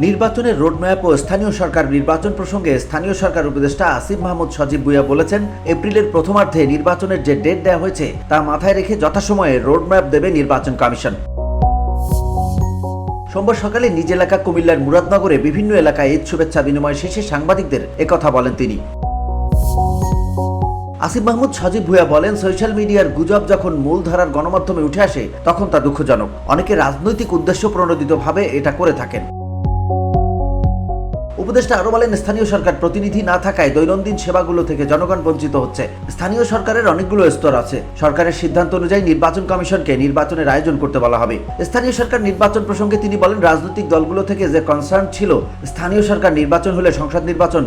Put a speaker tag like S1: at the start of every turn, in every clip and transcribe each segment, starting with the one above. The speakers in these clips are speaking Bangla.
S1: নির্বাচনের রোডম্যাপ ও স্থানীয় সরকার নির্বাচন প্রসঙ্গে স্থানীয় সরকার উপদেষ্টা আসিফ মাহমুদ সজীব ভুঁইয়া বলেছেন, এপ্রিলের প্রথমার্ধে নির্বাচনের যে ডেট দেওয়া হয়েছে তা মাথায় রেখে যথাসময়ে রোডম্যাপ দেবে নির্বাচন কমিশন। সোমবার সকালে নিজ এলাকা কুমিল্লার মুরাদনগরে বিভিন্ন এলাকায় ঈদ শুভেচ্ছা বিনিময় শেষে সাংবাদিকদের একথা বলেন তিনি। আসিফ মাহমুদ সজীব ভুঁইয়া বলেন, সোশ্যাল মিডিয়ার গুজব যখন মূলধারার গণমাধ্যমে উঠে আসে তখন তা দুঃখজনক। অনেকে রাজনৈতিক উদ্দেশ্য প্রণোদিতভাবে এটা করে থাকেন। উপদেষ্টা আরো বলেন, স্থানীয় সরকার প্রতিনিধি না থাকায় দৈনন্দিন সেবাগুলো থেকে জনগণ বঞ্চিত হচ্ছে। স্থানীয় সরকারের অনেকগুলো স্তর আছে। সরকারের সিদ্ধান্ত অনুযায়ী নির্বাচন কমিশনকে নির্বাচনের আয়োজন করতে বলা হবে। স্থানীয় সরকার নির্বাচন প্রসঙ্গে তিনি বলেন, রাজনৈতিক দলগুলো থেকে যে কনসার্ন ছিল স্থানীয় সরকার নির্বাচন হলে সংসদ নির্বাচন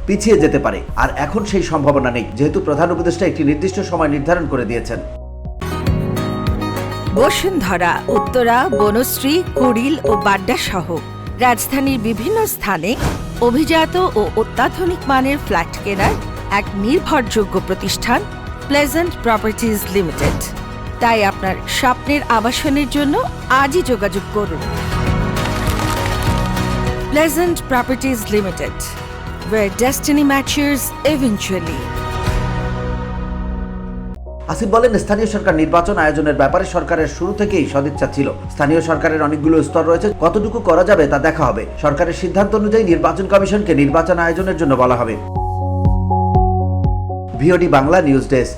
S1: পিছিয়ে যেতে পারে, আর এখন সেই সম্ভাবনা নেই, যেহেতু প্রধান উপদেষ্টা একটি নির্দিষ্ট সময় নির্ধারণ করে দিয়েছেন।
S2: বসুন্ধরা, উত্তরা, বনশ্রী, কুড়িল ও বাড্ডা সহ রাজধানীর বিভিন্ন স্থানে অভিজাত ও অত্যাধুনিক মানের ফ্ল্যাট কেনার এক নির্ভরযোগ্য প্রতিষ্ঠান প্লেজেন্ট প্রপার্টিজ লিমিটেড। তাই আপনার স্বপ্নের আবাসনের জন্য আজই যোগাযোগ করুন। Pleasant properties limited, where destiny matches eventually.
S1: Asif বলেন, স্থানীয় সরকার নির্বাচন আয়োজনের ব্যাপারে সরকারের শুরু থেকেই সদিচ্ছা ছিল। স্থানীয় সরকারের অনেকগুলো স্তর রয়েছে, কতটুকু করা যাবে তা দেখা হবে। সরকারের সিদ্ধান্ত অনুযায়ী নির্বাচন কমিশনকে নির্বাচন আয়োজনের জন্য বলা হবে। VOD Bangla news desk.